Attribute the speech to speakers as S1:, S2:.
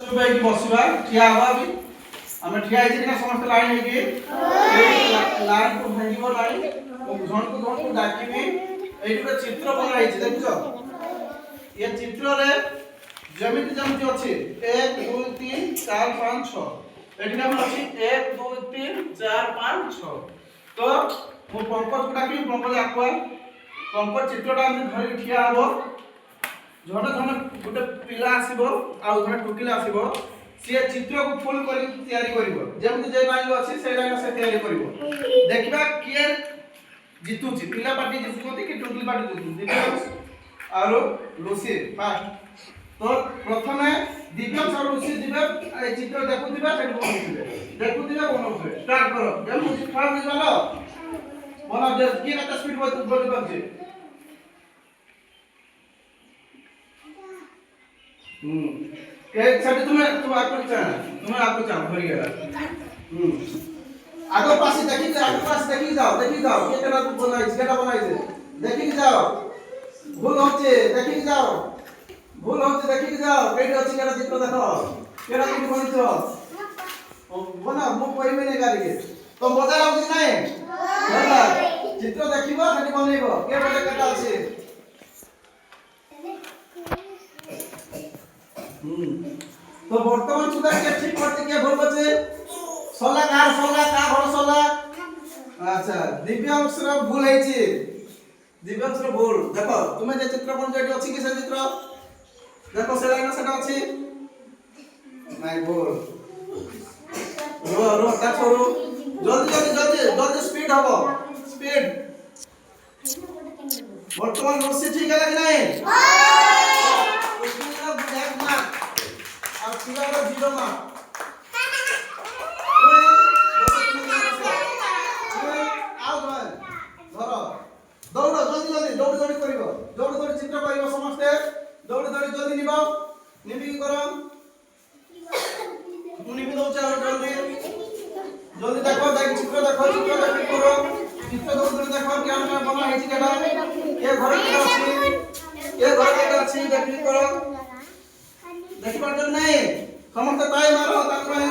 S1: बैठ बसवा ठिया हवा भी हमें ठिया इजे ना समस्त लाइन है कि लाइन को भांगीबो लाइन झण को डाकिबी एठी एक चित्र बनाई छै देखियो ये चित्र रे जमिति जमिति अछि 1 2 3 4 5 6 एठी हम अछि 1 2 3 4 5 6 तो मो पंकज को डाकिबी पंकज आकुआ पंकज चित्रटा हम धरि ठिया हबो जने जने गोटे पिला आसीबो आ जने टुकिला आसीबो से चित्र को फुल कर तैयारी करिवो जेमति जे लाइन अछि से लाइन से तैयारी करिवो देखबा किए जीतु छी पिला पार्टी जीतुती कि टुकिला पार्टी जीतु दिव्यांश और लुसी फास्ट तो प्रथमे दिव्यांश और लुसी दिबे ए चित्र देखुतिबा सेठ बनउतिबे देखुतिबा बनउतिबे स्टार्ट करो जब मुझे खराब बुझवालो बना दे की कत स्पीड बोल बजे एक तुम आपको चाह भर गया आगो पास देखी जाओ ये केना तू बनाई केना बनाई छे देखी जाओ भूल होचे देखी जाओ देखी जाओ केडी अछि केना चित्र देखो केना तू बनि छो बना मु कोई में नहीं गाली तो मजा आउछ नै होला चित्र देखिबो खाली बनैबो के बजे कटा अछि तो वर्तमान सुधा के ठीक करते के भूल बचे सोला का भर सोला अच्छा दिव्यांश रो भूल है छी दिव्यांश रो भूल देखो तुमे जे चित्र बन जेटी अछि कि से चित्र देखो से लाइन सेटा अछि नाही भूल रो ता छोरो जल्दी स्पीड हबो स्पीड वर्तमान रोसी ठीक है कि नहीं अब सीधा का 0 मार्क आउट वन धरो दौड़ जल्दी करिवो दौड़ चित्र करिवो समस्त दौड़ जल्दी निभाओ निभी करो निभी दो चार जल्दी देखो चित्र देखो करो चित्र दौड़ देखो क्या मैं बना है केडा ये घर के अछि देखि करो देखि पार नहीं समस्त ताई मारो ताकरे